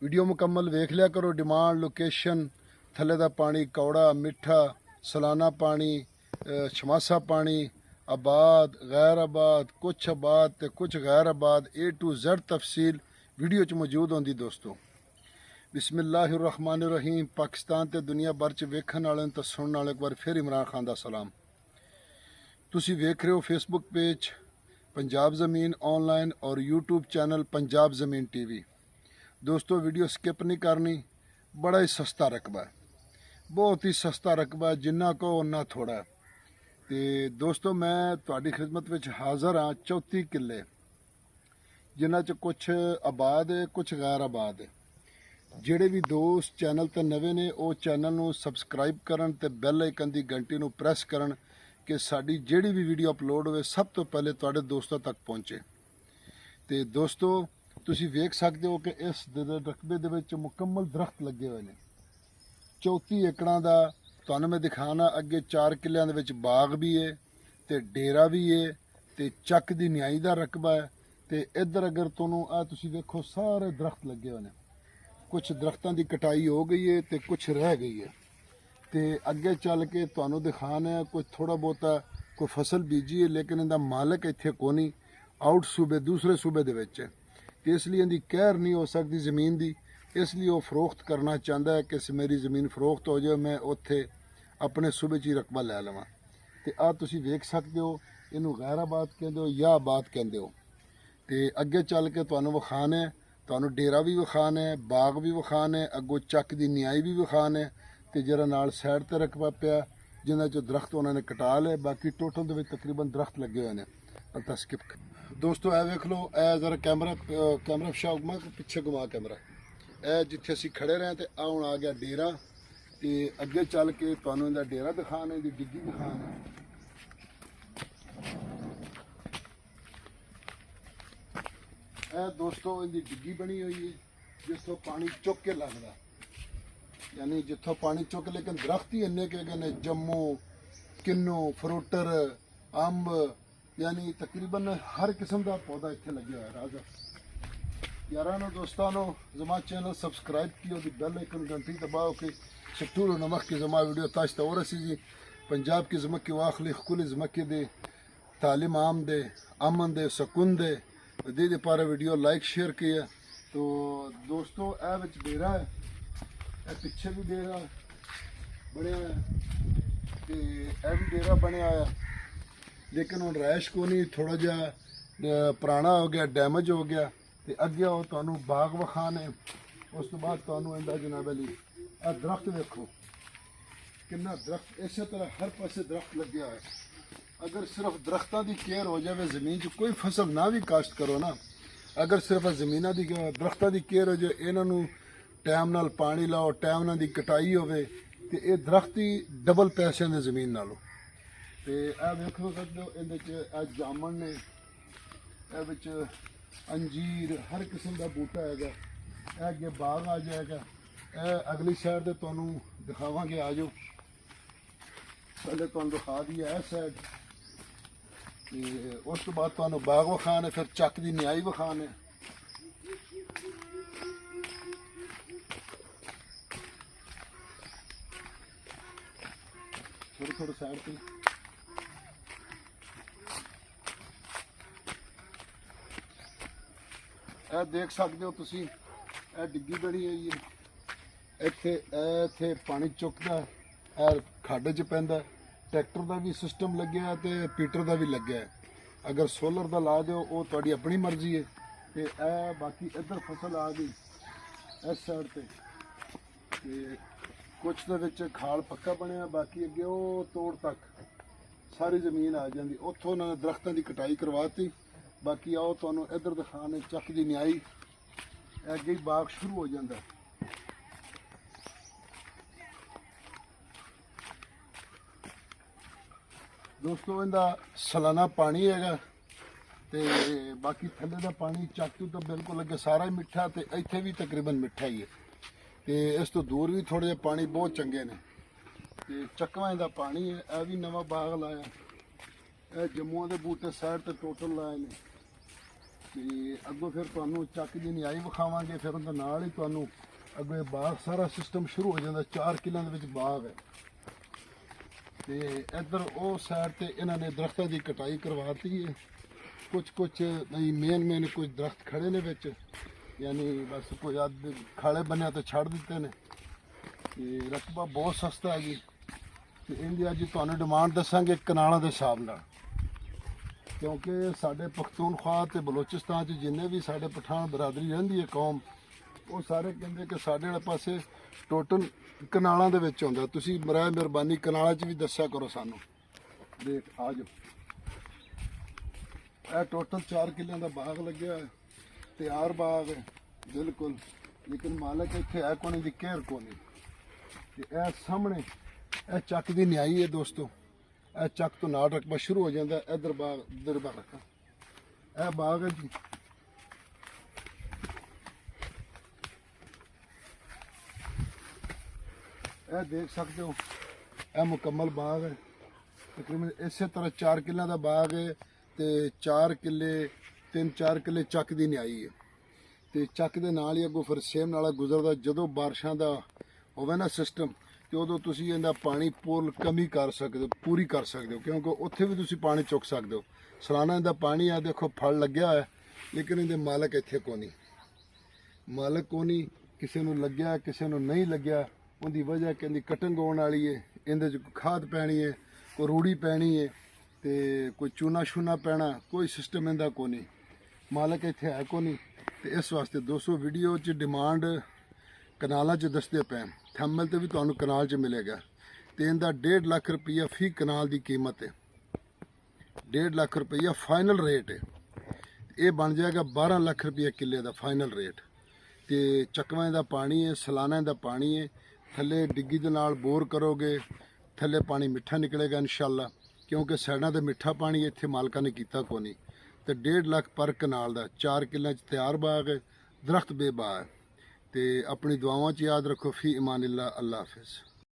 Video मुकम्मल वेख लिया करो। डिमांड लोकेशन थले दा पानी कौड़ा मिठा सलाना पानी छमासा पानी आबाद गैर आबाद कुछ गैर आबाद A to Z तफसील वीडियो च मौजूद होंदी। दोस्तों बिस्मिल्लाहिर्रहमानिर्रहीम। पाकिस्तान ते दुनिया भर च वेखण वाले ते सुनने वाले एक बार फिर इमरान खान दा सलाम। तुसी वेख रहे हो फेसबुक पेज पंजाब ज़मीन ऑनलाइन और यूट्यूब चैनल पंजाब ज़मीन TV। दोस्तों वीडियो स्किप नहीं करनी। बड़ा ही सस्ता रकबा है, बहुत ही सस्ता रकबा है, जिन्ना को उन्ना थोड़ा है। तो दोस्तों मैं तुहाडी खिदमत विच हाज़र हाँ। 34 किले जिन्हां च कुछ आबाद है कुछ गैर आबाद है। ਜਿਹੜੇ ਵੀ ਦੋਸਤ ਚੈਨਲ ਤੇ ਨਵੇਂ ਨੇ ਉਹ ਚੈਨਲ ਨੂੰ ਸਬਸਕ੍ਰਾਈਬ ਕਰਨ ਤੇ ਬੈਲ ਆਈਕਨ ਦੀ ਘੰਟੀ ਨੂੰ ਪ੍ਰੈਸ ਕਰਨ ਕਿ ਸਾਡੀ ਜਿਹੜੀ ਵੀ ਵੀਡੀਓ ਅਪਲੋਡ ਹੋਵੇ ਸਭ ਤੋਂ ਪਹਿਲੇ ਤੁਹਾਡੇ ਦੋਸਤਾਂ ਤੱਕ ਪਹੁੰਚੇ। ਤੇ ਦੋਸਤੋ ਤੁਸੀਂ ਵੇਖ ਸਕਦੇ ਹੋ ਕਿ ਇਸ ਰਕਬੇ ਦੇ ਵਿੱਚ ਮੁਕੰਮਲ ਦਰਖਤ ਲੱਗੇ ਹੋਏ ਨੇ। 34 ਏਕੜਾਂ ਦਾ ਤੁਹਾਨੂੰ ਮੈਂ ਦਿਖਾਣਾ। ਅੱਗੇ 4 ਕਿੱਲਿਆਂ ਦੇ ਵਿੱਚ ਬਾਗ ਵੀ ਹੈ ਤੇ ਡੇਰਾ ਵੀ ਹੈ ਤੇ ਚੱਕ ਦੀ ਨਿਆਈ ਦਾ ਰਕਬਾ ਹੈ। ਤੇ ਇੱਧਰ ਅਗਰ ਤੁਹਾਨੂੰ ਆ ਤੁਸੀਂ ਵੇਖੋ ਸਾਰੇ ਦਰਖਤ ਲੱਗੇ ਹੋਏ ਨੇ। कुछ दरख्तों की कटाई हो गई है तो कुछ रह गई है। तो अगे चल के तुहानू दिखाना है कोई थोड़ा बहुता कोई फसल बीजी है, लेकिन इनका मालिक इत्थे कोनी, आउट सूबे दूसरे सूबे दे विच है। तो इसलिए इनकी कहर नहीं हो सकती ज़मीन की, इसलिए वो फरोख्त करना चाहता है कि मेरी ज़मीन फरोख्त हो जाए, मैं उत्थे अपने सूबे च ही रकबा लै लवां। तो आ तुसीं वेख सकते हो, इनू गैर आबाद कहते हो या आबाद कहते हो। तो अगे चल के तुहानू विखाना है, ਤੁਹਾਨੂੰ ਡੇਰਾ ਵੀ ਵਿਖਾਣਾ ਹੈ, ਬਾਗ ਵੀ ਵਿਖਾਣਾ ਹੈ, ਅੱਗੋਂ ਚੱਕ ਦੀ ਨਿਆਈ ਵੀ ਵਿਖਾਣਾ ਹੈ ਤੇ ਜਿਹੜਾ ਨਾਲ ਸਾਈਡ ਤੇ ਰਕਬਾ ਪਿਆ ਜਿਨ੍ਹਾਂ ਚੋਂ ਦਰਖਤ ਉਹਨਾਂ ਨੇ ਕਟਾ ਲਏ। ਬਾਕੀ ਟੋਟਲ ਦੇ ਵਿੱਚ ਤਕਰੀਬਨ ਦਰਖਤ ਲੱਗੇ ਹੋਏ ਨੇ। ਤਾਂ ਸਕਿਪ ਦੋਸਤੋ ਇਹ ਵੇਖ ਲਓ, ਇਹ ਜ਼ਰਾ ਕੈਮਰਾ ਪਿਛਾ ਘੁਮਾ, ਪਿੱਛੇ ਘੁਮਾ ਕੈਮਰਾ। ਇਹ ਜਿੱਥੇ ਅਸੀਂ ਖੜੇ ਰਹੇ ਤੇ ਆ ਹੁਣ ਆ ਗਿਆ ਡੇਰਾ। ਤੇ ਅੱਗੇ ਚੱਲ ਕੇ ਤੁਹਾਨੂੰ ਇਹਦਾ ਡੇਰਾ ਦਿਖਾਣਾ, ਇਹਦੀ ਡਿੱਗੀ ਦਿਖਾਣਾ। दोस्तों इनकी डिग्गी बनी हुई है जिसों पानी चुक के लगता, यानी जिथों पानी चुक, लेकिन दरख्त ही इन्ने के ने जम्मू किन्नू फ्रूटर अंब, यानी तकरीबन हर किस्म का पौधा इतने लगे हुआ है। राजा यारानो दोस्तों जमा चैनल सब्सक्राइब की और बेल आइकन घंटी दबाओ कि शटूर नमक की जमा वीडियो ताश तो और जी पंजाब की जमक की वाखली खुली जमक दे तालीम आम दे अमन दे सकून दे दीदी पारे वीडियो लाइक शेयर किया। तो दोस्तों ए विच डेरा है, ए पिछे भी डेरा बनया है ते ए भी डेरा बनया है, लेकिन हुण रैश को नहीं, थोड़ा जिहा पुराना हो गया, डैमेज हो गया। तो अगे आओ तुहानू बाग विखाने, उस तो बाद तुहानू इंदा जनाब अली आ दरख्त देखो कितना दरख्त, इस तरह हर पासे दरख्त लगे है। अगर सिर्फ दरख्तों की केयर हो जाए जमीन च, कोई फसल ना भी काश्त करो ना, अगर सिर्फ जमीनों की दरख्तों की केयर हो जाए, इन्हों टाइम नाल पानी लाओ, टाइम नाल दी कटाई होवे ते ये दरख्त ही डबल पैसे ने जमीन नालों। तो यह वेख सकते हो इहदे च जामन ने, ए विच अंजीर हर किस्म का बूटा है। यह अगे बाग आ जाएगा। यह अगली साइड ते तुहानू दिखावांगे, आ जाओ पहले तुहानू दिखा दिया इस साइड। उस तो बाद तुहानू बाग विखाने, फिर चक की नियाई विखाने। थोड़ी थोड़ी साइड पे देख सकते हो तुसी, ए डिग्गी बनी हुई है। इत्थे पानी चुकता है, खड्ड च पैंदा। ट्रैक्टर का भी सिस्टम लगे है तो पीटर का भी लगे है। अगर सोलर का ला दो वो थोड़ी अपनी मर्जी है। तो बाकी इधर फसल आ गई इस साइड पे, कुछ तो खाल पक्का बनया, बाकी अगे वो तोड़ तक सारी जमीन आ जाती। उतों उन्होंने दरख्तों की कटाई करवाती। बाकी आओ तुहानू इधर दिखाने चक की न्याई, अगे ही बाग शुरू हो जाता है। दोस्तों इनका सालाना पानी है तो बाकी थले का पानी चाकू तो बिल्कुल अगे सारा ही मिठा, तो इत्थे भी तकरीबन मिठा ही है। तो इस तो दूर भी थोड़े जे पानी बहुत चंगे ने। तो चकवां का पानी है। यह भी नवा बाग लाया, यह जम्मू के बूटे साइड तो टोटल लाए ने। ਤੇ ਅੱਗੋਂ ਫਿਰ ਤੁਹਾਨੂੰ ਚੱਕ ਦੀ ਨਿਆਈ ਵਿਖਾਵਾਂਗੇ, ਫਿਰ ਉਹਦੇ ਨਾਲ ਹੀ ਤੁਹਾਨੂੰ ਅੱਗੇ ਬਾਗ ਸਾਰਾ ਸਿਸਟਮ ਸ਼ੁਰੂ ਹੋ ਜਾਂਦਾ। 4 ਕਿੱਲਿਆਂ ਦੇ ਵਿੱਚ ਬਾਗ ਹੈ ਤੇ ਇੱਧਰ ਉਹ ਸਾਈਡ ਤੇ ਇਹਨਾਂ ਨੇ ਦਰਖਤਾਂ ਦੀ ਕਟਾਈ ਕਰਵਾਤੀ ਹੈ। ਕੁਝ ਮੇਨ ਕੁਝ ਦਰਖਤ ਖੜੇ ਨੇ ਵਿੱਚ, ਯਾਨੀ ਬਸ ਕੋਈ ਅੱਧ ਖਾਲੇ ਬੰਨਿਆ ਤੇ ਛੱਡ ਦਿੱਤੇ ਨੇ। ਤੇ ਰਕਬਾ ਬਹੁਤ ਸਸਤਾ ਹੈ ਜੀ। ਤੇ ਇਹਦੀ ਅੱਜ ਤੁਹਾਨੂੰ ਡਿਮਾਂਡ ਦੱਸਾਂਗੇ ਕਨਾਲਾਂ ਦੇ ਹਿਸਾਬ ਨਾਲ, ਕਿਉਂਕਿ ਸਾਡੇ ਪਖਤੂਨਖਵਾ ਤੇ ਬਲੋਚਿਸਤਾਨ 'ਚ ਜਿੰਨੇ ਵੀ ਸਾਡੇ ਪਠਾਨ ਬਰਾਦਰੀ ਰਹਿੰਦੀ ਹੈ ਕੌਮ, ਉਹ ਸਾਰੇ ਕਹਿੰਦੇ ਕਿ ਸਾਡੇ ਵਾਲੇ ਪਾਸੇ ਟੋਟਲ ਕਨਾਲਾਂ ਦੇ ਵਿੱਚ ਆਉਂਦਾ। ਤੁਸੀਂ ਬਰਾਏ ਮਿਹਰਬਾਨੀ ਕਨਾਲਾਂ 'ਚ ਵੀ ਦੱਸਿਆ ਕਰੋ ਸਾਨੂੰ। ਦੇਖ ਆ ਜਾਓ, ਇਹ ਟੋਟਲ 4 ਕਿੱਲਿਆਂ ਦਾ ਬਾਗ ਲੱਗਿਆ ਹੈ, ਤਿਆਰ ਬਾਗ ਹੈ ਬਿਲਕੁਲ, ਲੇਕਿਨ ਮਾਲਕ ਇੱਥੇ ਹੈ ਕੋਣੀ ਦੀ ਕੇਅਰ ਕੋਣੀ। ਤੇ ਇਹ ਸਾਹਮਣੇ ਇਹ ਚੱਕ ਦੀ ਨਿਆਈ ਹੈ ਦੋਸਤੋ। ਇਹ ਚੱਕ ਤੋਂ ਨਾਲ ਰਕਬਾ ਸ਼ੁਰੂ ਹੋ ਜਾਂਦਾ। ਇੱਧਰ ਬਾਗ, ਇੱਧਰ ਬਾਗ ਰੱਖਾ, ਇਹ ਬਾਗ ਹੈ ਜੀ। ਇਹ ਦੇਖ ਸਕਦੇ ਹੋ, ਇਹ ਮੁਕੰਮਲ ਬਾਗ ਹੈ। ਤਕਰੀਬਨ ਇਸੇ ਤਰ੍ਹਾਂ 4 ਕਿੱਲਿਆਂ ਦਾ ਬਾਗ ਹੈ ਤੇ 4 ਕਿੱਲੇ 3-4 ਕਿੱਲੇ ਚੱਕ ਦੀ ਨਿਆਈ ਹੈ। ਤੇ ਚੱਕ ਦੇ ਨਾਲ ਹੀ ਅੱਗੋਂ ਫਿਰ ਸੇਮ ਨਾਲਾ ਗੁਜ਼ਰਦਾ। ਜਦੋਂ ਬਾਰਿਸ਼ਾਂ ਦਾ ਹੋਵੇ ਨਾ ਸਿਸਟਮ, ਤੇ ਉਦੋਂ ਤੁਸੀਂ ਇਹਦਾ ਪਾਣੀ ਪੁੱਲ ਕਮੀ ਕਰ ਸਕਦੇ ਹੋ, ਪੂਰੀ ਕਰ ਸਕਦੇ ਹੋ, ਕਿਉਂਕਿ ਉੱਥੇ ਵੀ ਤੁਸੀਂ ਪਾਣੀ ਚੁੱਕ ਸਕਦੇ ਹੋ। ਸਾਲਾਨਾ ਇਹਦਾ ਪਾਣੀ ਆ ਦੇਖੋ ਫਲ ਲੱਗਿਆ ਹੈ, ਲੇਕਿਨ ਇਹਦੇ ਮਾਲਕ ਇੱਥੇ ਕੋਨੀ। ਮਾਲਕ ਕੋਨੀ, ਕਿਸੇ ਨੂੰ ਲੱਗਿਆ ਕਿਸੇ ਨੂੰ ਨਹੀਂ ਲੱਗਿਆ। ਉਹਦੀ ਵਜ੍ਹਾ ਕਹਿੰਦੀ ਕਟਿੰਗ ਆਉਣ ਵਾਲੀ ਹੈ, ਇਹਦੇ 'ਚ ਖਾਦ ਪੈਣੀ ਹੈ, ਕੋਈ ਰੂੜੀ ਪੈਣੀ ਹੈ ਤੇ ਕੋਈ ਚੂਨਾ ਸ਼ੂਨਾ ਪੈਣਾ, ਕੋਈ ਸਿਸਟਮ ਇਹਦਾ ਕੋਨੀ। ਮਾਲਕ ਇੱਥੇ ਹੈ ਕੋਨੀ। ਤੇ ਇਸ ਵਾਸਤੇ 200 ਵੀਡੀਓ 'ਚ ਡਿਮਾਂਡ ਕਨਾਲਾਂ 'ਚ ਦੱਸਦੇ ਪਏ, ਥੰਬਨੇਲ ਤੇ ਵੀ ਤੁਹਾਨੂੰ ਕਨਾਲ 'ਚ ਮਿਲੇਗਾ। ਤੇ ਇਹਦਾ 1.5 ਲੱਖ ਰੁਪਈਆ ਫੀ ਕਨਾਲ ਦੀ ਕੀਮਤ ਹੈ। 1.5 ਲੱਖ ਰੁਪਈਆ ਫਾਈਨਲ ਰੇਟ ਹੈ। ਇਹ ਬਣ ਜਾਏਗਾ 12 ਲੱਖ ਰੁਪਈਆ ਕਿੱਲੇ ਦਾ ਫਾਈਨਲ ਰੇਟ। ਤੇ ਚੱਕਵਾਂ ਦਾ ਪਾਣੀ ਹੈ, ਸਾਲਾਨਾ ਦਾ ਪਾਣੀ ਹੈ। ਥੱਲੇ ਡਿੱਗੀ ਦੇ ਨਾਲ ਬੋਰ ਕਰੋਗੇ, ਥੱਲੇ ਪਾਣੀ ਮਿੱਠਾ ਨਿਕਲੇਗਾ ਇਨਸ਼ਾਅੱਲਾ, ਕਿਉਂਕਿ ਸਾਈਡਾਂ ਤੇ ਮਿੱਠਾ ਪਾਣੀ ਇੱਥੇ ਮਾਲਕਾਂ ਨੇ ਕੀਤਾ ਕੋਈ ਨਹੀਂ। ਤੇ 1.5 ਲੱਖ ਪਰ ਕਨਾਲ ਦਾ 4 ਕਿੱਲਿਆਂ 'ਚ ਤਿਆਰ ਬਾਗ ਹੈ, ਦਰਖਤ ਬੇਬਾਹ ਹੈ। ਤੇ ਆਪਣੀ ਦੁਆਵਾਂ 'ਚ ਯਾਦ ਰੱਖੋ। ਫੀ ਇਮਾਨਿल्लाह, ਅੱਲਾ ਹਾਫਿਜ਼।